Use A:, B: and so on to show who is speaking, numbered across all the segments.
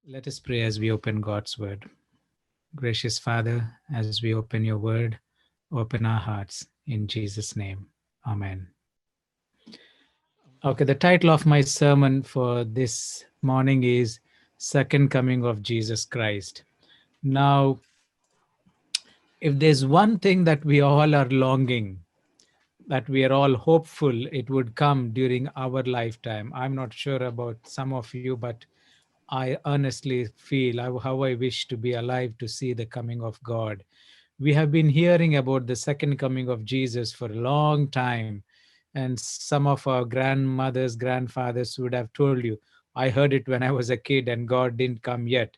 A: Let us pray as we open God's word. Gracious Father, as we open your word, open our hearts in Jesus' name. Amen. Okay, the title of my sermon for this morning is Second Coming of Jesus Christ. Now, if there's one thing that we all are longing, that we are all hopeful it would come during our lifetime. I'm not sure about some of you, but I earnestly feel how I wish to be alive to see the coming of God. We have been hearing about the second coming of Jesus for a long time, and some of our grandmothers, grandfathers would have told you, I heard it when I was a kid and God didn't come yet.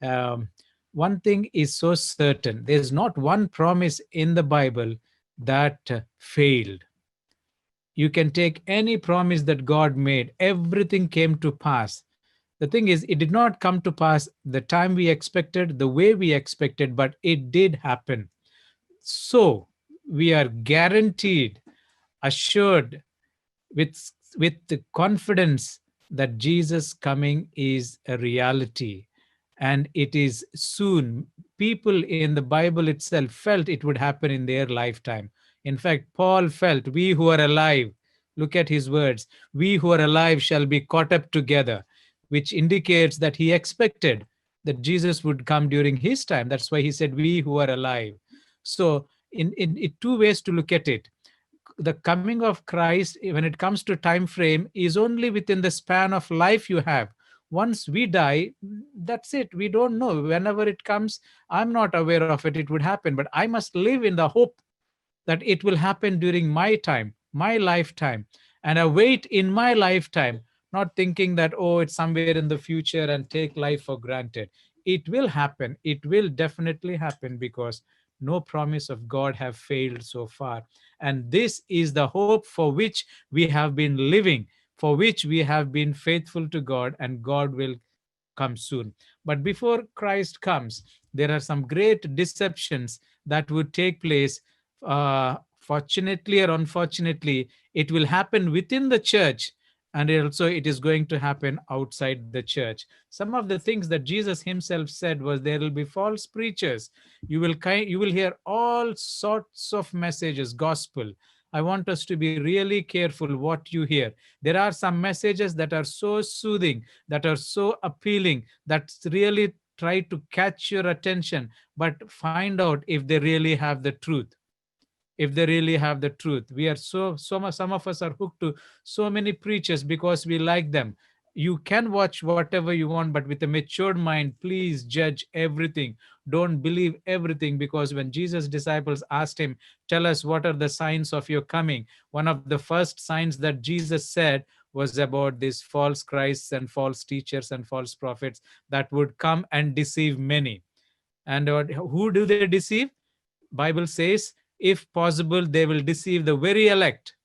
A: Um, One thing is so certain, there's not one promise in the Bible that failed. You can take any promise that God made, everything came to pass. The thing is, it did not come to pass the time we expected, the way we expected, but it did happen. So we are guaranteed, assured, with, with the confidence that Jesus coming is a reality and it is soon. People in the Bible itself felt it would happen in their lifetime. In fact, Paul felt, we who are alive, look at his words, we who are alive shall be caught up together, which indicates that he expected that Jesus would come during his time. That's why he said, we who are alive. So, in two ways to look at it, the coming of Christ, when it comes to time frame, is only within the span of life you have. Once we die, that's it. We don't know. Whenever it comes, I'm not aware of it, it would happen, but I must live in the hope that it will happen during my time, my lifetime, and I wait in my lifetime, not thinking that, oh, it's somewhere in the future and take life for granted. It will happen. It will definitely happen because no promise of God have failed so far. And this is the hope for which we have been living, for which we have been faithful to God, and God will come soon. But before Christ comes, there are some great deceptions that would take place. Fortunately or unfortunately, it will happen within the church, and also it is going to happen outside the church. Some of the things that Jesus himself said was, there will be false preachers. You will hear all sorts of messages, gospel. I want us to be really careful what you hear. There are some messages that are so soothing, that are so appealing, that really try to catch your attention, but find out if they really have the truth. If they really have the truth, we are so much, some of us are hooked to so many preachers because we like them. You can watch whatever you want, but with a matured mind, please judge everything. Don't believe everything, because when Jesus disciples asked him, tell us what are the signs of your coming, one of the first signs that Jesus said was about these false Christs and false teachers and false prophets that would come and deceive many. And who do they deceive? Bible says, if possible, they will deceive the very elect.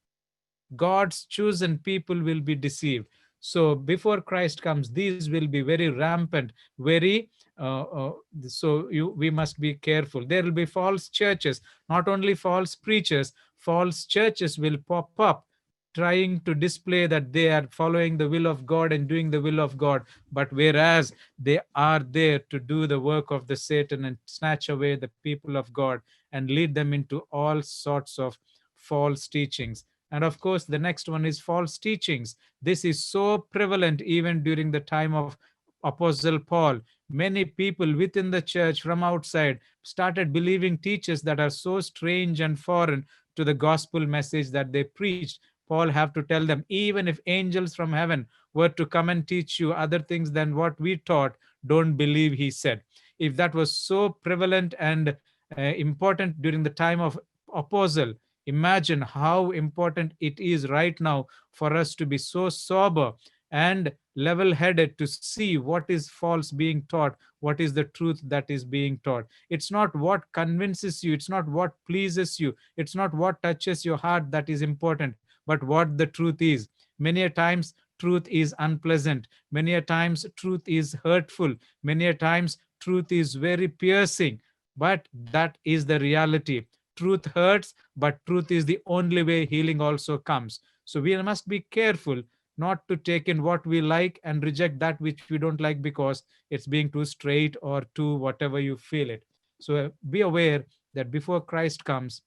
A: God's chosen people will be deceived. So before Christ comes, these will be very rampant, very we must be careful. There will be false churches, not only false preachers, false churches will pop up trying to display that they are following the will of God and doing the will of God, but whereas they are there to do the work of the Satan and snatch away the people of God and lead them into all sorts of false teachings. And of course, the next one is false teachings. This is so prevalent even during the time of Apostle Paul. Many people within the church from outside started believing teachers that are so strange and foreign to the gospel message that they preached. Paul have to tell them, even if angels from heaven were to come and teach you other things than what we taught, don't believe, he said. If that was so prevalent and important during the time of Apostle, imagine how important it is right now for us to be so sober and level headed to see what is false being taught, what is the truth that is being taught. It's not what convinces you, it's not what pleases you, it's not what touches your heart that is important, but what the truth is. Many a times, truth is unpleasant. Many a times, truth is hurtful. Many a times, truth is very piercing. But that is the reality. Truth hurts, but truth is the only way healing also comes. So we must be careful not to take in what we like and reject that which we don't like because it's being too straight or too whatever you feel it. So be aware that before Christ comes,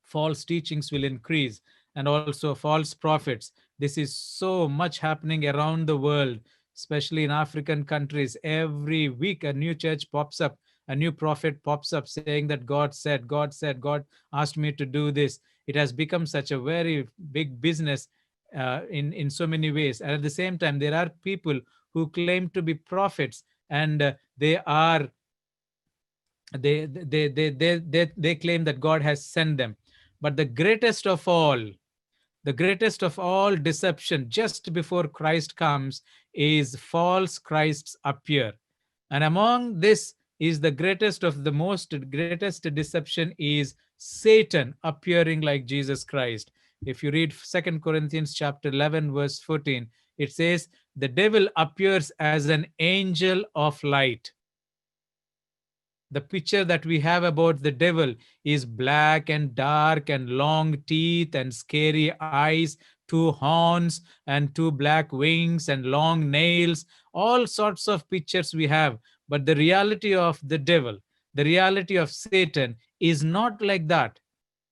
A: false teachings will increase, and also false prophets. This is so much happening around the world, especially in African countries. Every week a new church pops up, a new prophet pops up saying that God said, God asked me to do this. It has become such a very big business in so many ways. And at the same time, there are people who claim to be prophets, and they claim that God has sent them. But the greatest of all deception just before Christ comes is false Christs appear. And among this is the greatest of the most greatest deception is Satan appearing like Jesus Christ. If you read 2 Corinthians chapter 11 verse 14, it says the devil appears as an angel of light. The picture that we have about the devil is black and dark and long teeth and scary eyes, two horns and two black wings and long nails, all sorts of pictures we have. But the reality of the devil, the reality of Satan is not like that.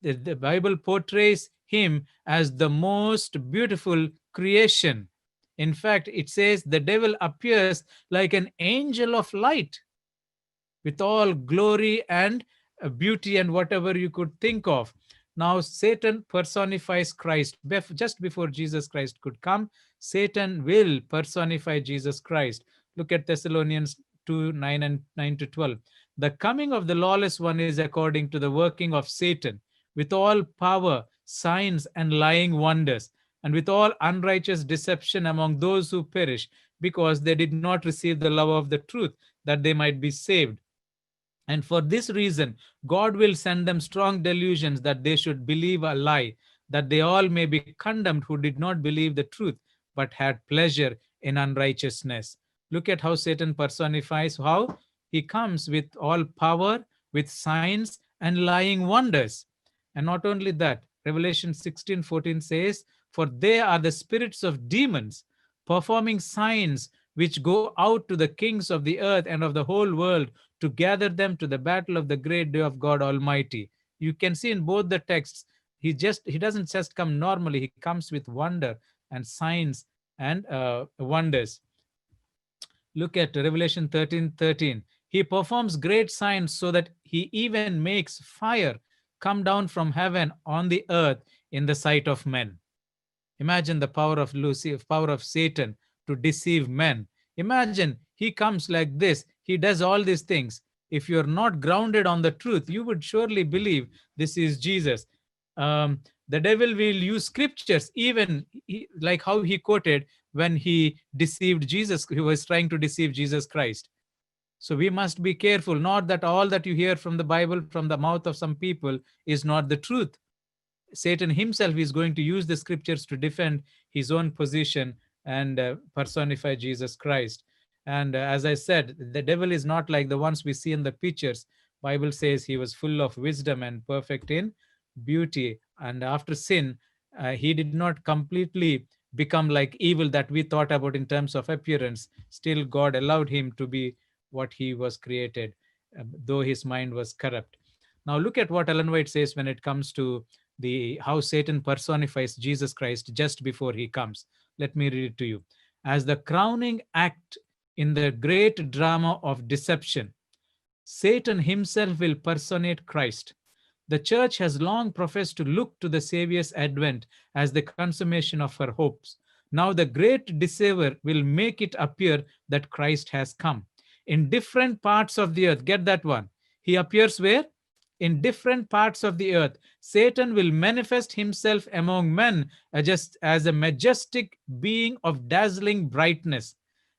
A: The Bible portrays him as the most beautiful creation. In fact, it says the devil appears like an angel of light with all glory and beauty and whatever you could think of. Now, Satan personifies Christ. Just before Jesus Christ could come, Satan will personify Jesus Christ. Look at Thessalonians 2 9 and 9 to 12. The coming of the lawless one is according to the working of Satan, with all power, signs, and lying wonders, and with all unrighteous deception among those who perish, because they did not receive the love of the truth, that they might be saved. And for this reason, God will send them strong delusions that they should believe a lie, that they all may be condemned who did not believe the truth, but had pleasure in unrighteousness. Look at how Satan personifies how he comes with all power, with signs and lying wonders. And not only that, Revelation 16:14 says, for they are the spirits of demons, performing signs which go out to the kings of the earth and of the whole world to gather them to the battle of the great day of God Almighty. You can see in both the texts, he doesn't just come normally, he comes with wonder and signs and wonders. Look at Revelation 13:13. He performs great signs so that he even makes fire come down from heaven on the earth in the sight of men. Imagine the power of Lucifer, power of Satan to deceive men. Imagine he comes like this, he does all these things. If you're not grounded on the truth, you would surely believe this is Jesus. The devil will use scriptures, even like how he quoted when he deceived Jesus, he was trying to deceive Jesus Christ. So we must be careful, not that all that you hear from the Bible, from the mouth of some people, is not the truth. Satan himself is going to use the scriptures to defend his own position and personify Jesus Christ. And as I said, the devil is not like the ones we see in the pictures. Bible says he was full of wisdom and perfect in beauty. And after sin, he did not completely become like evil that we thought about in terms of appearance. Still, God allowed him to be what he was created, though his mind was corrupt. Now, look at what Ellen White says when it comes to the how Satan personifies Jesus Christ just before he comes. Let me read it to you. As the crowning act in the great drama of deception, Satan himself will personate Christ. The church has long professed to look to the Savior's advent as the consummation of her hopes. Now, the great deceiver will make it appear that Christ has come. In different parts of the earth, get that one. He appears where? In different parts of the earth. Satan will manifest himself among men just as a majestic being of dazzling brightness,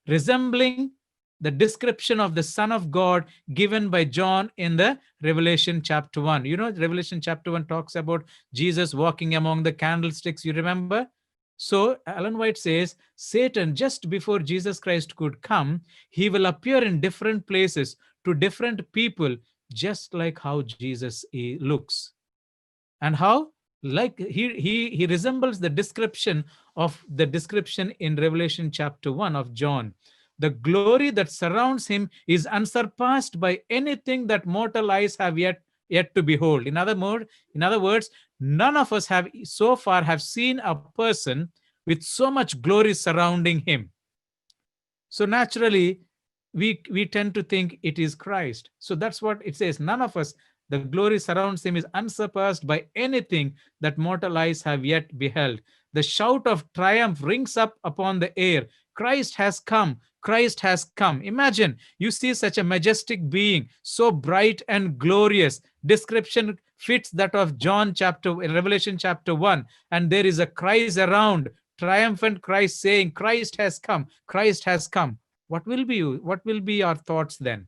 A: resembling the description of the Son of God given by John in the Revelation chapter 1. You know, Revelation chapter 1 talks about Jesus walking among the candlesticks. You remember? So Ellen White says, Satan, just before Jesus Christ could come, he will appear in different places to different people, just like how Jesus looks. And how? Like he resembles the description of the description in Revelation chapter 1 of John. The glory that surrounds him is unsurpassed by anything that mortal eyes have yet to behold. In other words, none of us have so far have seen a person with so much glory surrounding him. So naturally, we tend to think it is Christ. So that's what it says. None of us, the glory surrounds him is unsurpassed by anything that mortal eyes have yet beheld. The shout of triumph rings up upon the air. Christ has come. Christ has come. Imagine you see such a majestic being, so bright and glorious. Description fits that of Revelation chapter 1. And there is a cries around, triumphant Christ saying, Christ has come. Christ has come. What will be our thoughts then?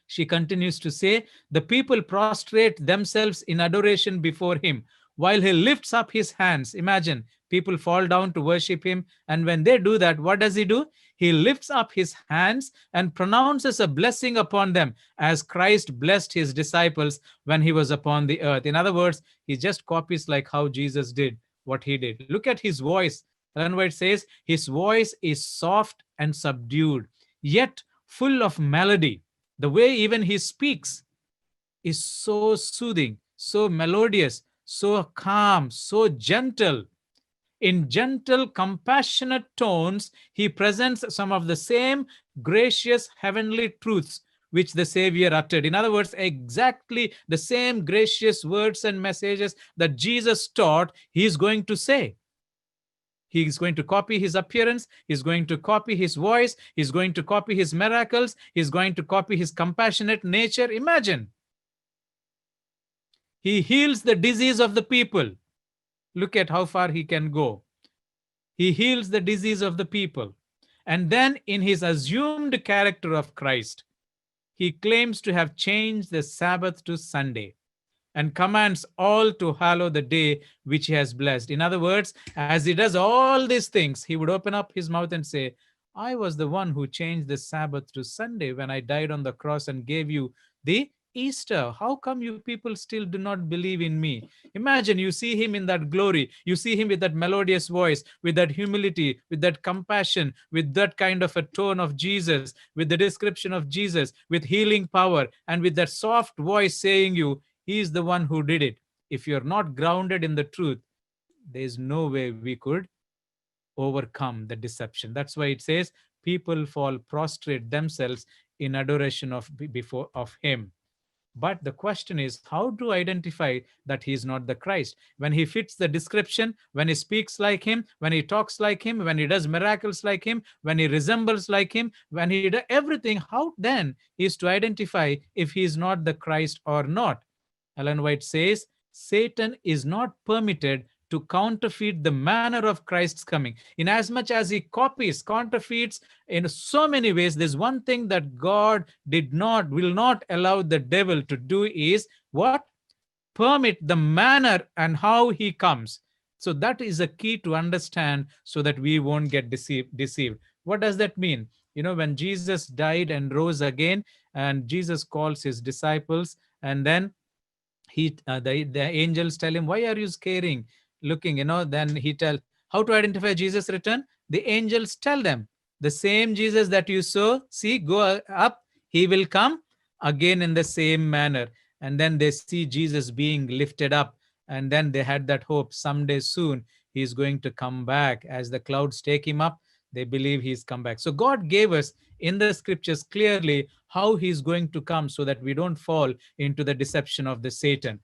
A: She continues to say, the people prostrate themselves in adoration before him while he lifts up his hands. Imagine, people fall down to worship him. And when they do that, what does he do? He lifts up his hands and pronounces a blessing upon them as Christ blessed his disciples when he was upon the earth. In other words, he just copies like how Jesus did what he did. Look at his voice. Ellen White says, his voice is soft and subdued, yet full of melody. The way even he speaks is so soothing, so melodious, so calm, so gentle. In gentle, compassionate tones, he presents some of the same gracious heavenly truths which the Savior uttered. In other words, exactly the same gracious words and messages that Jesus taught, he is going to say. He is going to copy his appearance. He's going to copy his voice. He's going to copy his miracles. He's going to copy his compassionate nature. Imagine. He heals the disease of the people. Look at how far he can go. He heals the disease of the people. And then in his assumed character of Christ, he claims to have changed the Sabbath to Sunday and commands all to hallow the day which he has blessed. In other words, as he does all these things, he would open up his mouth and say, I was the one who changed the Sabbath to Sunday when I died on the cross and gave you the Easter. How come you people still do not believe in me? Imagine you see him in that glory. You see him with that melodious voice, with that humility, with that compassion, with that kind of a tone of Jesus, with the description of Jesus, with healing power, and with that soft voice saying you, he is the one who did it. If you're not grounded in the truth, there's no way we could overcome the deception. That's why it says people fall prostrate themselves in adoration of him. But the question is, how to identify that he is not the Christ? When he fits the description, when he speaks like him, when he talks like him, when he does miracles like him, when he resembles like him, when he does everything, how then is to identify if he is not the Christ or not? Ellen White says, Satan is not permitted to counterfeit the manner of Christ's coming. Inasmuch as he counterfeits in so many ways, there's one thing that God will not allow the devil to do is what? Permit the manner and how he comes. So that is a key to understand so that we won't get deceived. What does that mean? When Jesus died and rose again, and Jesus calls his disciples, and then the angels tell him, why are you scaring looking? Then he tell how to identify Jesus return. The angels tell them, the same Jesus that you saw, see, go up, he will come again in the same manner. And then they see Jesus being lifted up, and then they had that hope someday soon he's going to come back. As the clouds take him up, they believe he's come back. So God gave us in the scriptures clearly how he's going to come so that we don't fall into the deception of the Satan.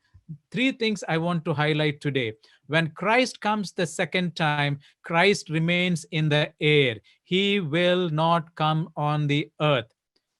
A: Three things I want to highlight today. When Christ comes the second time, Christ remains in the air. He will not come on the earth.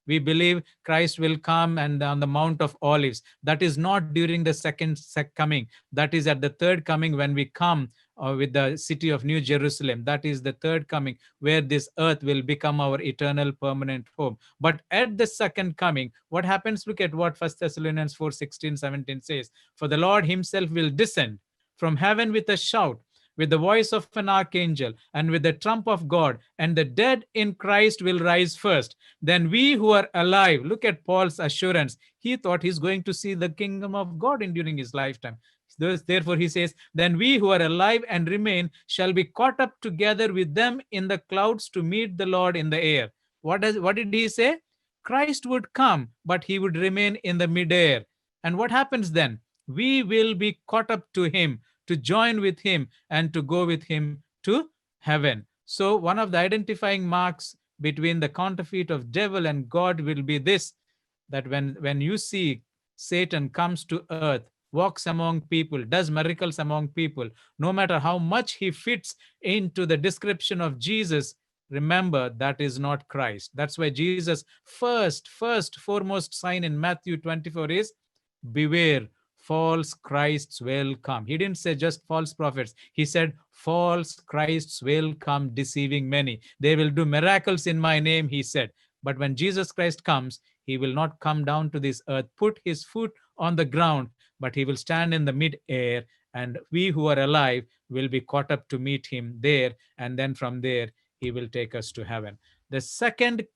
A: We believe Christ will come and on the Mount of Olives. That is not during the second coming. That is at the third coming when we come with the city of New Jerusalem. That is the third coming where this earth will become our eternal permanent home. But at the second coming, what happens? Look at what 1 Thessalonians 4:16-17 says. For the Lord himself will descend from heaven with a shout, with the voice of an archangel, and with the trump of God, and the dead in Christ will rise first. Then we who are alive, look at Paul's assurance. He thought he's going to see the kingdom of God during his lifetime. Therefore, he says, then we who are alive and remain shall be caught up together with them in the clouds to meet the Lord in the air. What did he say? Christ would come, but he would remain in the midair. And what happens then? We will be caught up to him, to join with him, and to go with him to heaven. So one of the identifying marks between the counterfeit of devil and God will be this, that when you see Satan comes to earth, walks among people, does miracles among people, no matter how much he fits into the description of Jesus, remember that is not Christ. That's why Jesus first foremost sign in Matthew 24 is beware, false Christs will come. He didn't say just false prophets. He said false Christs will come deceiving many. They will do miracles in my name, he said. But when Jesus Christ comes, he will not come down to this earth, put his foot on the ground, but he will stand in the mid-air, and we who are alive will be caught up to meet him there, and then from there he will take us to heaven. The second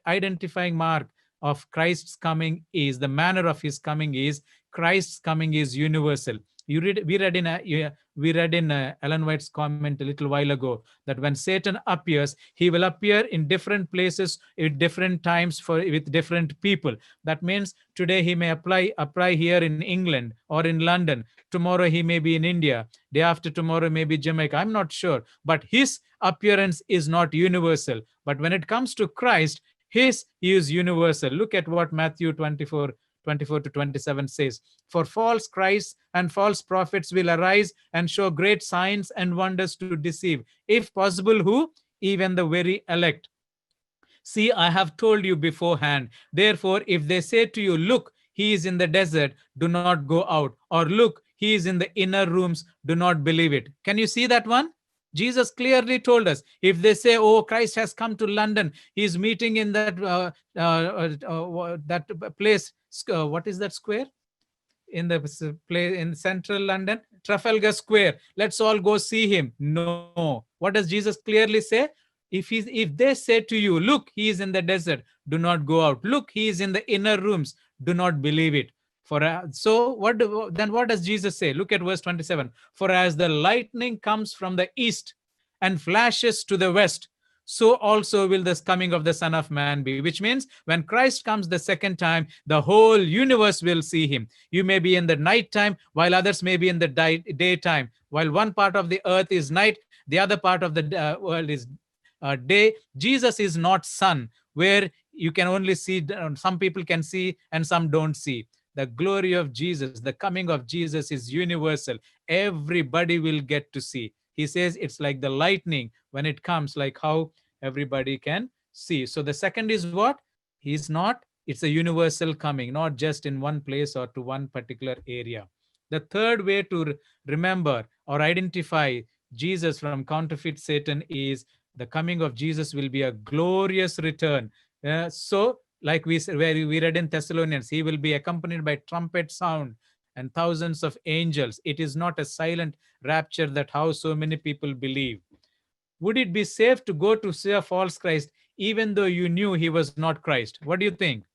A: identifying mark of Christ's coming is the manner of his coming is Christ's coming is universal. We read in Ellen White's comment a little while ago that when Satan appears, he will appear in different places at different times with different people. That means today he may apply here in England or in London. Tomorrow he may be in India. Day after tomorrow may be Jamaica. I'm not sure, but his appearance is not universal. But when it comes to Christ, he is universal. Look at what Matthew 24 to 27 says. For false Christs and false prophets will arise and show great signs and wonders to deceive, if possible, who? Even the very elect. See, I have told you beforehand. Therefore, if they say to you, look, he is in the desert, do not go out. Or look, he is in the inner rooms, do not believe it. Can you see that one? Jesus clearly told us, if they say, oh, Christ has come to London, he is meeting in that place, what is that square? In the place in central London, Trafalgar Square. Let's all go see him. No. What does Jesus clearly say? If they say to you, look, he is in the desert, do not go out. Look, he is in the inner rooms, do not believe it. Then what does Jesus say? Look at verse 27. For as the lightning comes from the east and flashes to the west, so also will this coming of the Son of Man be. Which means when Christ comes the second time, the whole universe will see him. You may be in the night time, while others may be in the daytime. While one part of the earth is night, the other part of the world is day. Jesus is not sun, where you can only see, some people can see and some don't see. The glory of Jesus, the coming of Jesus is universal. Everybody will get to see. He says it's like the lightning when it comes, like how everybody can see. So the second is what? It's a universal coming, not just in one place or to one particular area. The third way to remember or identify Jesus from counterfeit Satan is the coming of Jesus will be a glorious return. So, like where we read in Thessalonians, he will be accompanied by trumpet sound and thousands of angels. It is not a silent rapture that how so many people believe. Would it be safe to go to see a false Christ even though you knew he was not Christ? What do you think?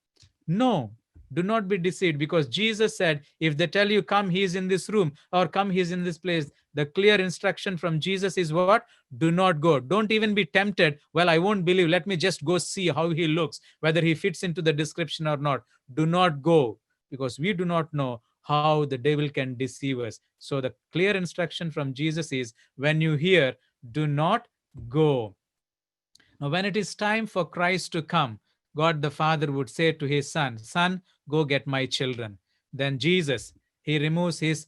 A: No, do not be deceived, because Jesus said, if they tell you, come, he is in this room, or come, he is in this place, the clear instruction from Jesus is what? Do not go. Don't even be tempted. Well, I won't believe. Let me just go see how he looks, whether he fits into the description or not. Do not go, because we do not know how the devil can deceive us. So the clear instruction from Jesus is, when you hear, do not go. Now, when it is time for Christ to come, God the Father would say to his son, son, go get my children. Then Jesus, he removes his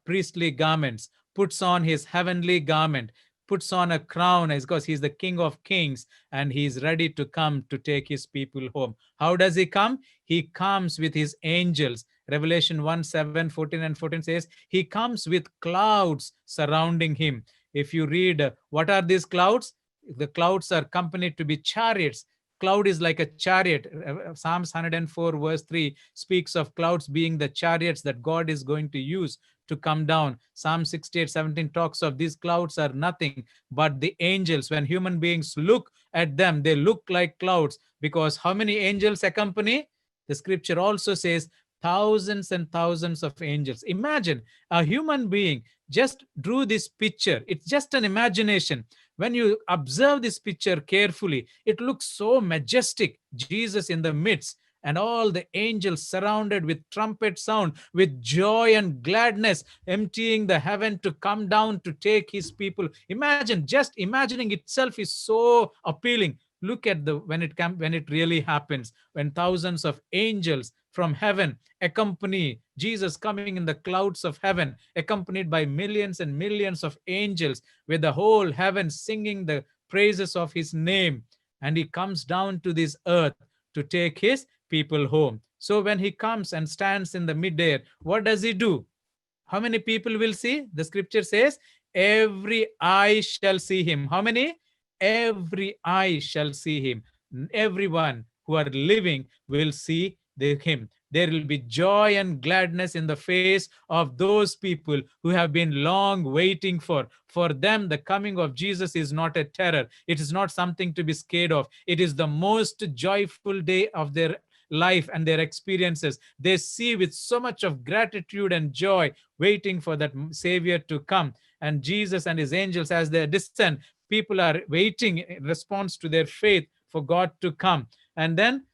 A: priestly garments, puts on his heavenly garment, puts on a crown, because he's the King of Kings, and he's ready to come to take his people home. How does he come? He comes with his angels. Revelation 1:7, 14 and 14 says, he comes with clouds surrounding him. If you read, what are these clouds? The clouds are accompanied to be chariots. Cloud is like a chariot. Psalms 104 verse 3 speaks of clouds being the chariots that God is going to use to come down. Psalm 68:17 talks of these clouds are nothing but the angels. When human beings look at them, they look like clouds, because how many angels accompany? The scripture also says thousands and thousands of angels. Imagine a human being just drew this picture. It's just an imagination. When you observe this picture carefully, it looks so majestic. Jesus in the midst, and all the angels surrounded with trumpet sound, with joy and gladness, emptying the heaven to come down to take his people. Imagine, just imagining itself is so appealing. Look at the when it really happens, when thousands of angels from heaven accompany Jesus coming in the clouds of heaven, accompanied by millions and millions of angels, with the whole heaven singing the praises of his name. And he comes down to this earth to take his people home. So when he comes and stands in the midair, what does he do? How many people will see? The scripture says, every eye shall see him. How many? Every eye shall see him. Everyone who are living will see him. There will be joy and gladness in the face of those people who have been long waiting for. For them, the coming of Jesus is not a terror. It is not something to be scared of. It is the most joyful day of their life and their experiences. They see with so much of gratitude and joy, waiting for that Savior to come. And Jesus and his angels, as they descend, people are waiting in response to their faith for God to come. And then,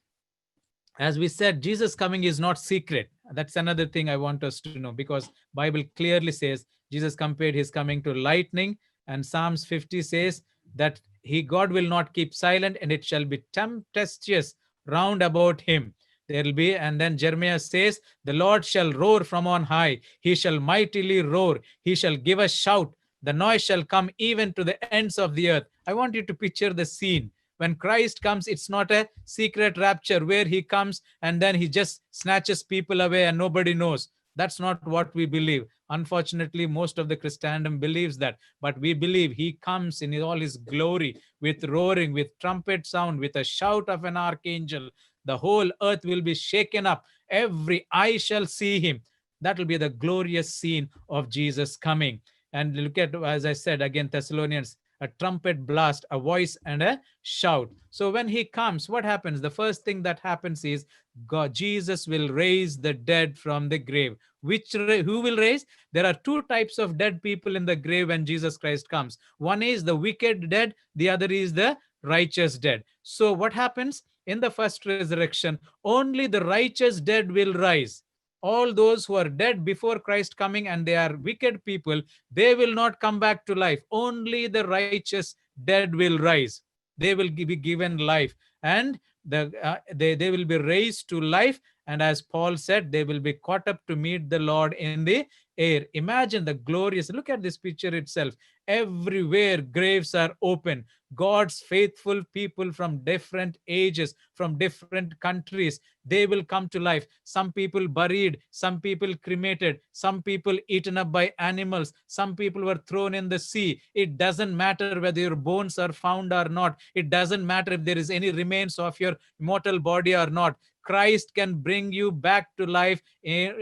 A: as we said, Jesus coming is not secret. That's another thing I want us to know, because Bible clearly says Jesus compared his coming to lightning, and Psalms 50 says that he, God, will not keep silent, and it shall be tempestuous round about him. There will be, and then Jeremiah says, the Lord shall roar from on high, he shall mightily roar, he shall give a shout, the noise shall come even to the ends of the earth. I want you to picture the scene. When Christ comes, it's not a secret rapture where he comes and then he just snatches people away and nobody knows. That's not what we believe. Unfortunately, most of the Christendom believes that. But we believe he comes in all his glory, with roaring, with trumpet sound, with a shout of an archangel. The whole earth will be shaken up. Every eye shall see him. That will be the glorious scene of Jesus coming. And look at, as I said again, Thessalonians, a trumpet blast, a voice, and a shout. So when he comes, what happens? The first thing that happens is God, Jesus will raise the dead from the grave. Who will raise? There are two types of dead people in the grave when Jesus Christ comes. One is the wicked dead, the other is the righteous dead. So what happens? In the first resurrection, only the righteous dead will rise. All those who are dead before Christ coming and they are wicked people, they will not come back to life. Only the righteous dead will rise. They will be given life, and they will be raised to life. And as Paul said, they will be caught up to meet the Lord in the air. Imagine the glorious, look at this picture itself. Everywhere graves are open. God's faithful people from different ages, from different countries, they will come to life. Some people buried, some people cremated, some people eaten up by animals, some people were thrown in the sea. It doesn't matter whether your bones are found or not. It doesn't matter if there is any remains of your mortal body or not. Christ can bring you back to life.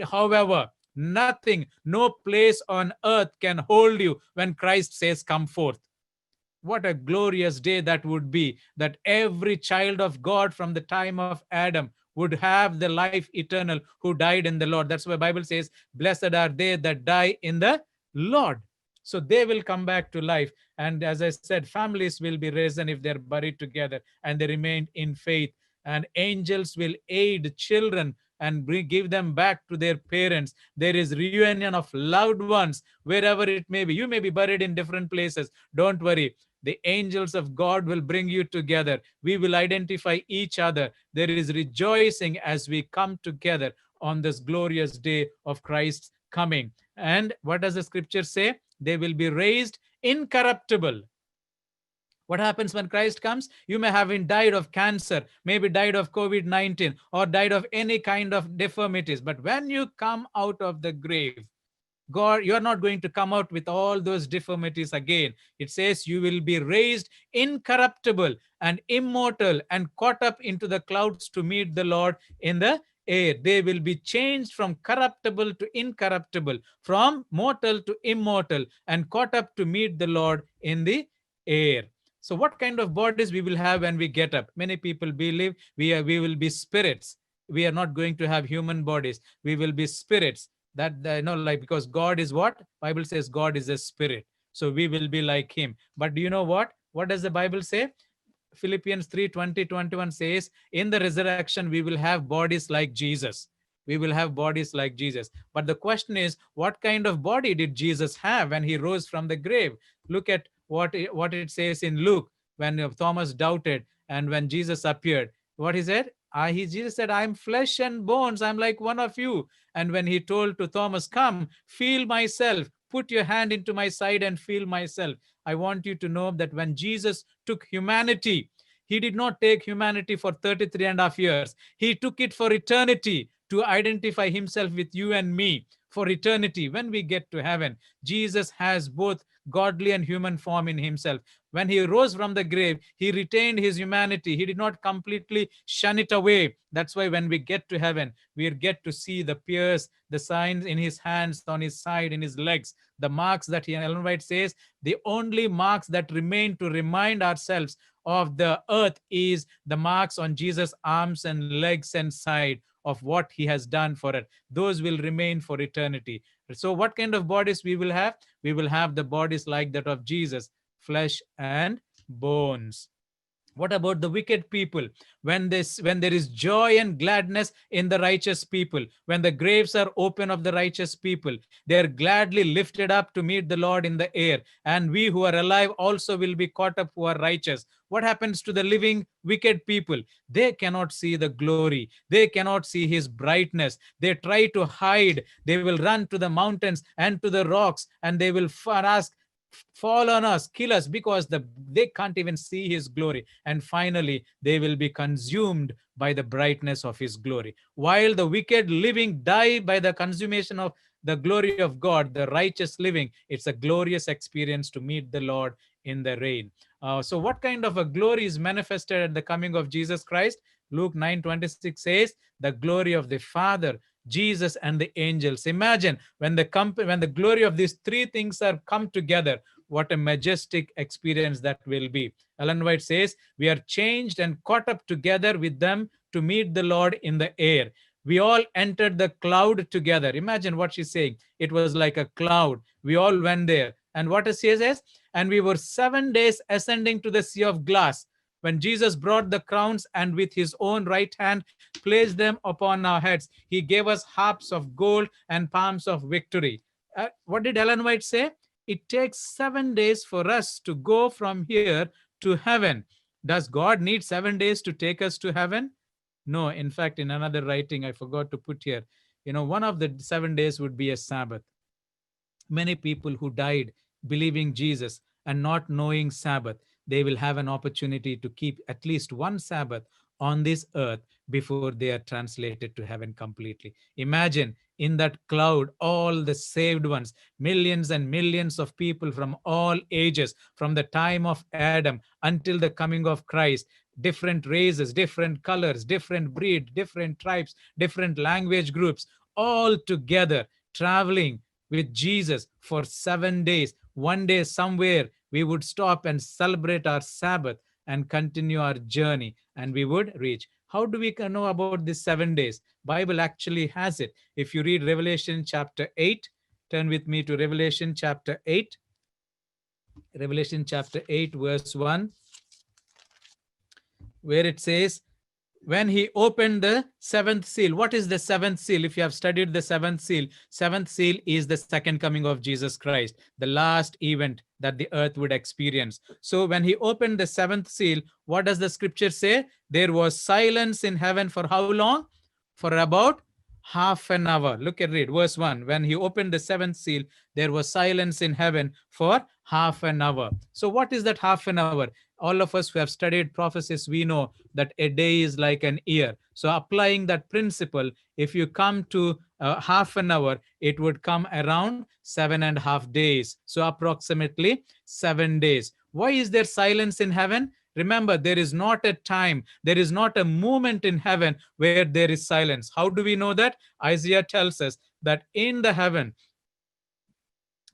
A: However, nothing, no place on earth can hold you when Christ says, come forth. What a glorious day that would be, that every child of God from the time of Adam would have the life eternal who died in the Lord. That's why Bible says, blessed are they that die in the Lord. So they will come back to life. And as I said, families will be risen if they're buried together and they remained in faith. And angels will aid children and give them back to their parents. There is reunion of loved ones wherever it may be. You may be buried in different places. Don't worry. The angels of God will bring you together. We will identify each other. There is rejoicing as we come together on this glorious day of Christ's coming. And what does the scripture say? They will be raised incorruptible. What happens when Christ comes? You may have been died of cancer, maybe died of COVID-19, or died of any kind of deformities. But when you come out of the grave, God, you are not going to come out with all those deformities again. It says you will be raised incorruptible and immortal and caught up into the clouds to meet the Lord in the air. They will be changed from corruptible to incorruptible, from mortal to immortal, and caught up to meet the Lord in the air. So what kind of bodies we will have when we get up? Many people believe we will be spirits. we are not going to have human bodies. We will be spirits. That like, because God is what? Bible says God is a spirit. So we will be like him. But do you know what? What does the Bible say? Philippians 3:20-21 says, in the resurrection, we will have bodies like Jesus. We will have bodies like Jesus. But the question is, what kind of body did Jesus have when he rose from the grave? Look at what it says in Luke when Thomas doubted and when Jesus appeared. What he said? Jesus said, I'm flesh and bones. I'm like one of you. And when he told to Thomas, come, feel myself, put your hand into my side and feel myself. I want you to know that when Jesus took humanity, he did not take humanity for 33 and a half years. He took it for eternity to identify himself with you and me for eternity. When we get to heaven, Jesus has both godly and human form in himself. When he rose from the grave, he retained his humanity. He did not completely shun it away. That's why when we get to heaven, we get to see the pierce, the signs in his hands, on his side, in his legs, the marks that Ellen White says, the only marks that remain to remind ourselves of the earth is the marks on Jesus' arms and legs and side of what he has done for it. Those will remain for eternity. So what kind of bodies we will have? We will have the bodies like that of Jesus, flesh and bones. What about the wicked people? When there is joy and gladness in the righteous people, when the graves are open of the righteous people, they are gladly lifted up to meet the Lord in the air. And we who are alive also will be caught up who are righteous. What happens to the living wicked people? They cannot see the glory. They cannot see his brightness. They try to hide. They will run to the mountains and to the rocks, and they will ask, fall on us, kill us, because they can't even see his glory. And finally, they will be consumed by the brightness of his glory. While the wicked living die by the consummation of the glory of God, the righteous living, it's a glorious experience to meet the Lord in the rain. So what kind of a glory is manifested at the coming of Jesus Christ? Luke 9:26 says, the glory of the Father, Jesus, and the angels. Imagine when the glory of these three things are come together, what a majestic experience that will be. Ellen White says, we are changed and caught up together with them to meet the Lord in the air. We all entered the cloud together. Imagine what she's saying. It was like a cloud. We all went there. And what she says? And we were 7 days ascending to the sea of glass, when Jesus brought the crowns and with his own right hand placed them upon our heads. He gave us harps of gold and palms of victory. What did Ellen White say? It takes 7 days for us to go from here to heaven. Does God need 7 days to take us to heaven? No. In fact, in another writing, I forgot to put here, one of the 7 days would be a Sabbath. Many people who died believing Jesus and not knowing Sabbath, they will have an opportunity to keep at least one Sabbath on this earth before they are translated to heaven completely. Imagine in that cloud, all the saved ones, millions and millions of people from all ages, from the time of Adam until the coming of Christ, different races, different colors, different breed, different tribes, different language groups, all together traveling with Jesus for 7 days. One day, somewhere, we would stop and celebrate our Sabbath and continue our journey, and we would reach. How do we know about these 7 days? Bible actually has it. If you read Revelation chapter 8, turn with me to Revelation chapter 8. Revelation chapter 8, verse 1, where it says, when he opened the seventh seal. What is the seventh seal? If you have studied the seventh seal is the second coming of Jesus Christ, the last event that the earth would experience. So when he opened the seventh seal, what does the scripture say? There was silence in heaven for how long? For about half an hour. Look at it, verse 1. When he opened the seventh seal, there was silence in heaven for half an hour. So what is that half an hour? All of us who have studied prophecies, we know that a day is like an year. So applying that principle, if you come to half an hour, it would come around 7.5 days. So approximately 7 days. Why is there silence in heaven? Remember, there is not a time, there is not a moment in heaven where there is silence. How do we know that? Isaiah tells us that in the heaven,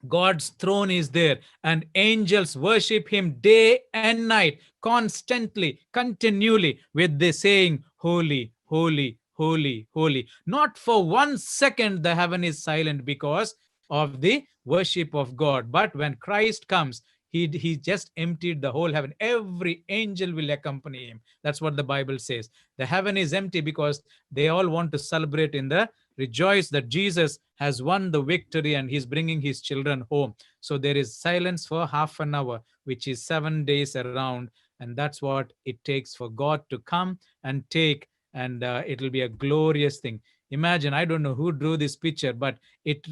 A: God's throne is there, and angels worship him day and night, constantly, continually, with the saying, holy, holy, holy, holy. Not for 1 second the heaven is silent because of the worship of God. But when Christ comes, he just emptied the whole heaven. Every angel will accompany him. That's what the Bible says. The heaven is empty because they all want to celebrate in the rejoice that Jesus has won the victory and he's bringing his children home. So there is silence for half an hour, which is 7 days around. And that's what it takes for God to come and take, and it'll be a glorious thing. Imagine, I don't know who drew this picture, but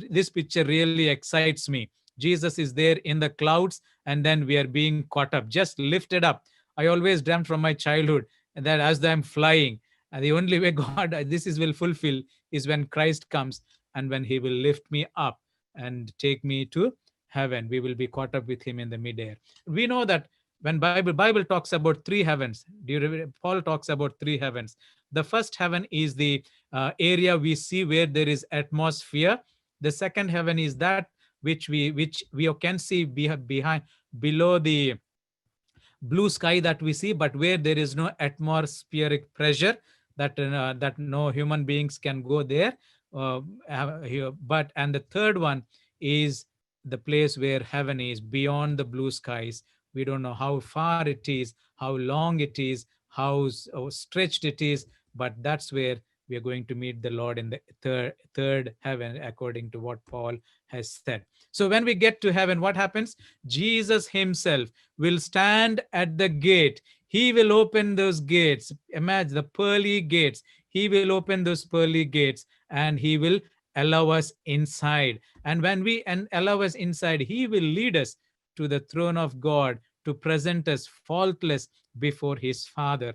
A: this picture really excites me. Jesus is there in the clouds, and then we are being caught up, just lifted up. I always dreamt from my childhood that as I'm flying, and the only way God this is will fulfill is when Christ comes and when he will lift me up and take me to heaven. We will be caught up with him in the midair. We know that when Bible talks about three heavens, Paul talks about three heavens. The first heaven is the area we see where there is atmosphere. The second heaven is that which we can see behind, below the blue sky that we see, but where there is no atmospheric pressure, that no human beings can go there. But and the third one is the place where heaven is beyond the blue skies. We don't know how far it is, how long it is, how stretched it is, but that's where we are going to meet the Lord in the third heaven, according to what Paul has said. So when we get to heaven, what happens? Jesus himself will stand at the gate. He will open those gates. Imagine the pearly gates. He will open those pearly gates and he will allow us inside. And when we allow us inside, he will lead us to the throne of God to present us faultless before his Father,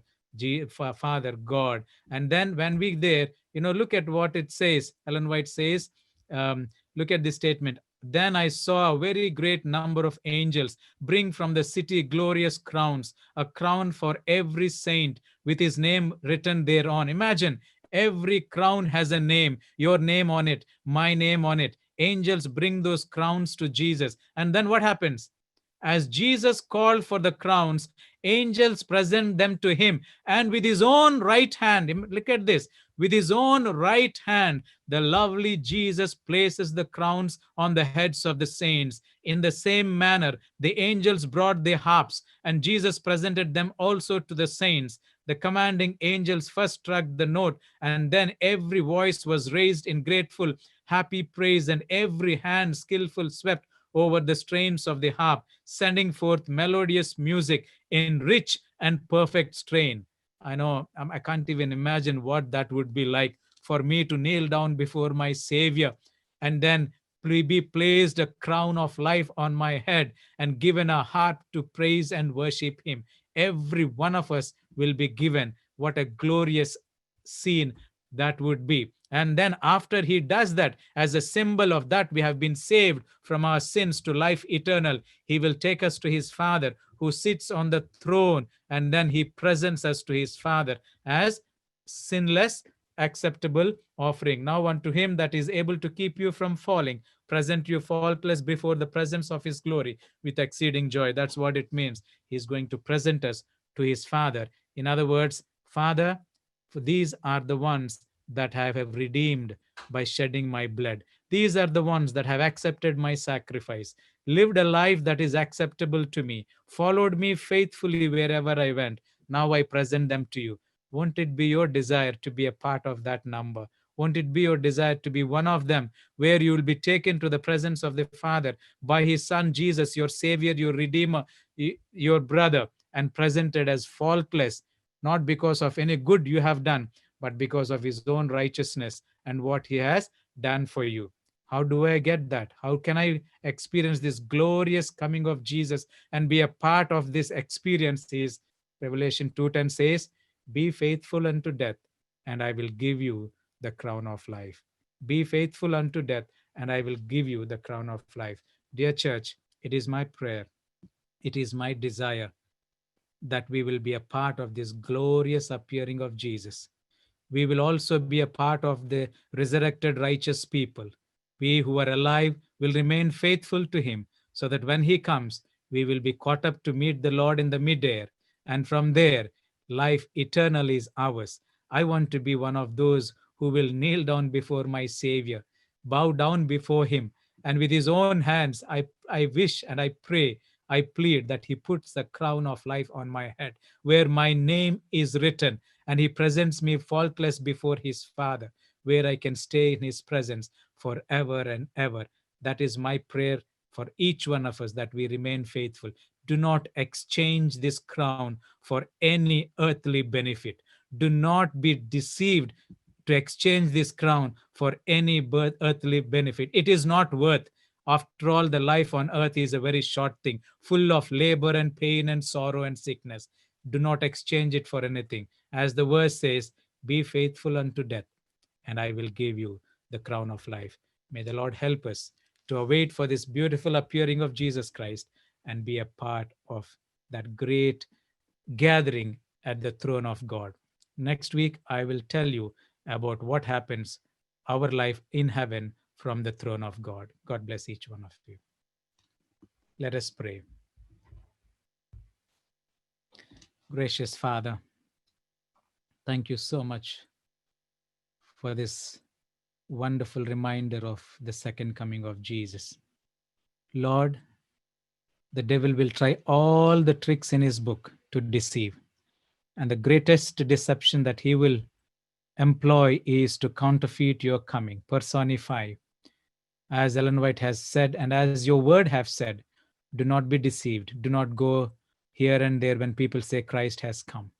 A: Father God. And then when we there, look at what it says. Ellen White says, look at this statement. Then I saw a very great number of angels bring from the city glorious crowns, a crown for every saint with his name written thereon. Imagine, every crown has a name, your name on it, my name on it. Angels bring those crowns to Jesus. And then what happens? As Jesus called for the crowns, angels present them to him. And with his own right hand, look at this, with his own right hand, the lovely Jesus places the crowns on the heads of the saints. In the same manner, the angels brought their harps, and Jesus presented them also to the saints. The commanding angels first struck the note, and then every voice was raised in grateful, happy praise, and every hand skillful swept over the strains of the harp, sending forth melodious music in rich and perfect strain. I know, I can't even imagine what that would be like for me to kneel down before my Savior and then be placed a crown of life on my head and given a heart to praise and worship him. Every one of us will be given. What a glorious scene that would be. And then after he does that, as a symbol of that we have been saved from our sins to life eternal, he will take us to his Father who sits on the throne, and then he presents us to his Father as sinless, acceptable offering. Now unto him that is able to keep you from falling, present you faultless before the presence of his glory with exceeding joy. That's what it means. He's going to present us to his Father. In other words, Father, for these are the ones that I have redeemed by shedding my blood. These are the ones that have accepted my sacrifice, lived a life that is acceptable to me, followed me faithfully wherever I went. Now I present them to you. Won't it be your desire to be a part of that number? Won't it be your desire to be one of them, where you will be taken to the presence of the Father by his Son Jesus, your Savior, your Redeemer, your brother, and presented as faultless, not because of any good you have done, but because of his own righteousness and what he has done for you. How do I get that? How can I experience this glorious coming of Jesus and be a part of this experience? Is Revelation 2:10 says, be faithful unto death, and I will give you the crown of life. Be faithful unto death, and I will give you the crown of life. Dear church, it is my prayer, it is my desire that we will be a part of this glorious appearing of Jesus. We will also be a part of the resurrected righteous people. We who are alive will remain faithful to him, so that when he comes, we will be caught up to meet the Lord in the midair. And from there, life eternal is ours. I want to be one of those who will kneel down before my Savior, bow down before him, and with his own hands, I wish and I pray, I plead that he puts the crown of life on my head, where my name is written, and he presents me faultless before his Father, where I can stay in his presence forever and ever. That is my prayer for each one of us, that we remain faithful. Do not exchange this crown for any earthly benefit. Do not be deceived to exchange this crown for any earthly benefit. It is not worth. After all, the life on earth is a very short thing, full of labor and pain and sorrow and sickness. Do not exchange it for anything. As the verse says, be faithful unto death, and I will give you the crown of life. May the Lord help us to await for this beautiful appearing of Jesus Christ and be a part of that great gathering at the throne of God. Next week, I will tell you about what happens our life in heaven from the throne of God. God bless each one of you. Let us pray. Gracious Father, thank you so much for this wonderful reminder of the second coming of Jesus. Lord, the devil will try all the tricks in his book to deceive. And the greatest deception that he will employ is to counterfeit your coming, personify. As Ellen White has said, and as your word have said, do not be deceived. Do not go here and there when people say Christ has come.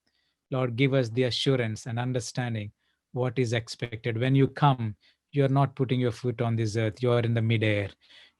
A: Lord, give us the assurance and understanding what is expected. When you come, you are not putting your foot on this earth, you are in the midair.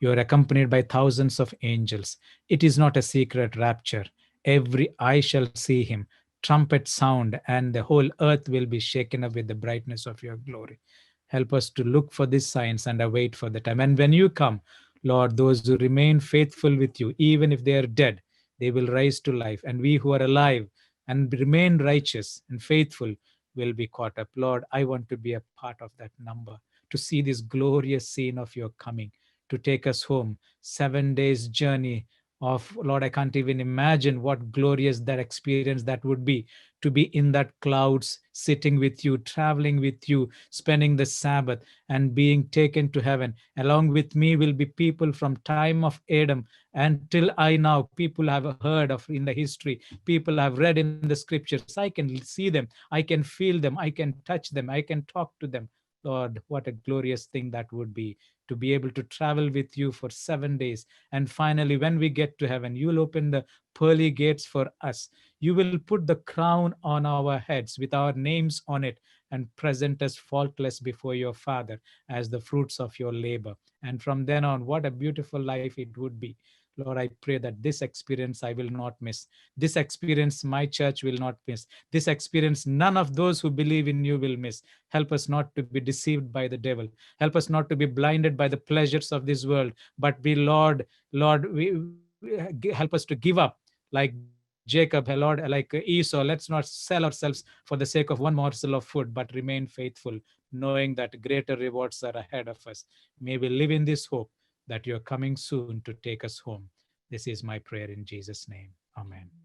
A: You are accompanied by thousands of angels. It is not a secret rapture. Every eye shall see him. Trumpet sound, and the whole earth will be shaken up with the brightness of your glory. Help us to look for these signs and await for the time. And when you come, Lord, those who remain faithful with you, even if they are dead, they will rise to life. And we who are alive and remain righteous and faithful will be caught up. Lord, I want to be a part of that number, to see this glorious scene of your coming, to take us home. 7 days journey of, Lord, I can't even imagine what glorious that experience that would be, to be in that clouds, sitting with you, traveling with you, spending the Sabbath and being taken to heaven. Along with me will be people from time of Adam until I now. People have heard of in the history, people have read in the scriptures. I can see them, I can feel them, I can touch them, I can talk to them. Lord, what a glorious thing that would be, to be able to travel with you for 7 days. And finally, when we get to heaven, you will open the pearly gates for us. You will put the crown on our heads with our names on it and present us faultless before your Father as the fruits of your labor. And from then on, what a beautiful life it would be. Lord, I pray that this experience I will not miss. This experience my church will not miss. This experience none of those who believe in you will miss. Help us not to be deceived by the devil. Help us not to be blinded by the pleasures of this world, but be, Lord, help us to give up like Jacob, Lord, like Esau. Let's not sell ourselves for the sake of one morsel of food, but remain faithful, knowing that greater rewards are ahead of us. May we live in this hope that you're coming soon to take us home. This is my prayer in Jesus' name. Amen.